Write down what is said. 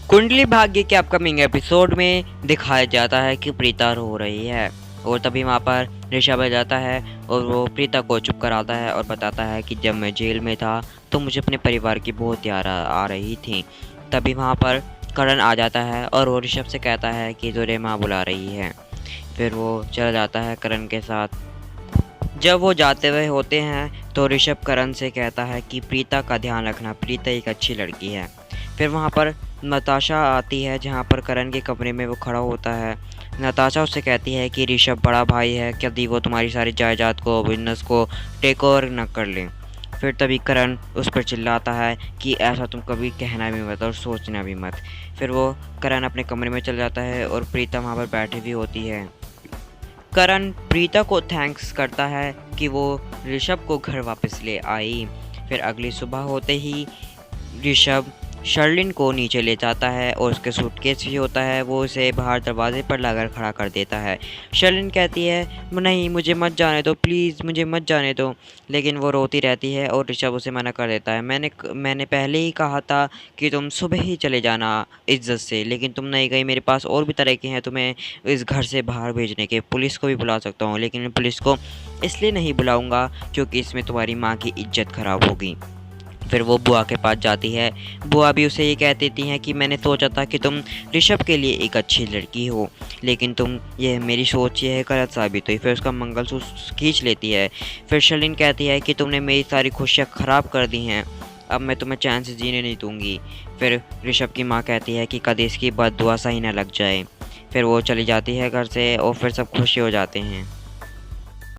कुंडली भाग्य के upcoming episode में दिखाया जाता है कि प्रीता रो रही है और तभी वहाँ पर ऋषभ आ जाता है और वो प्रीता को चुप कराता है और बताता है कि जब मैं जेल में था तो मुझे अपने परिवार की बहुत याद आ रही थी। तभी वहाँ पर करण आ जाता है और वो ऋषभ से कहता है कि तुझे माँ बुला रही है। फिर वो चला जाता है करण के साथ। जब वो जाते हुए होते हैं तो ऋषभ करण से कहता है कि प्रीता का ध्यान रखना, प्रीता एक अच्छी लड़की है। फिर वहाँ पर नताशा आती है जहाँ पर करण के कमरे में वो खड़ा होता है। नताशा उससे कहती है कि ऋषभ बड़ा भाई है, कभी वो तुम्हारी सारी जायदाद को, बिजनेस को टेक ओवर न कर ले। फिर तभी करण उस पर चिल्लाता है कि ऐसा तुम कभी कहना भी मत और सोचना भी मत। फिर वो करण अपने कमरे में चल जाता है और प्रीता वहाँ पर बैठी हुई होती है। करण प्रीता को थैंक्स करता है कि वो ऋषभ को घर वापस ले आई। फिर अगली सुबह होते ही ऋषभ शर्लिन को नीचे ले जाता है और उसके सूटकेस भी होता है, वो उसे बाहर दरवाजे पर लाकर खड़ा कर देता है। शर्लिन कहती है नहीं मुझे मत जाने दो, प्लीज़ मुझे मत जाने दो, लेकिन वो रोती रहती है और ऋषभ उसे मना कर देता है। मैंने पहले ही कहा था कि तुम सुबह ही चले जाना इज्जत से, लेकिन तुम नहीं गई। मेरे पास और भी तरीके हैं तुम्हें इस घर से बाहर भेजने के। पुलिस को भी बुला सकता हूँ, लेकिन मैं पुलिस को इसलिए नहीं बुलाऊँगा क्योंकि इसमें तुम्हारी माँ की इज्जत खराब होगी। फिर वो बुआ के पास जाती है। बुआ भी उसे ये कह देती हैं कि मैंने सोचा था कि तुम ऋषभ के लिए एक अच्छी लड़की हो, लेकिन मेरी सोच ये है गलत साबित हुई। फिर उसका मंगलसूत्र खींच लेती है। फिर शर्लिन कहती है कि तुमने मेरी सारी खुशियाँ ख़राब कर दी हैं, अब मैं तुम्हें चैन से जीने नहीं दूंगी। फिर ऋषभ की माँ कहती है कि कभी इसकी बददुआ सही ना लग जाए। फिर वो चली जाती है घर से और फिर सब खुशी हो जाते हैं।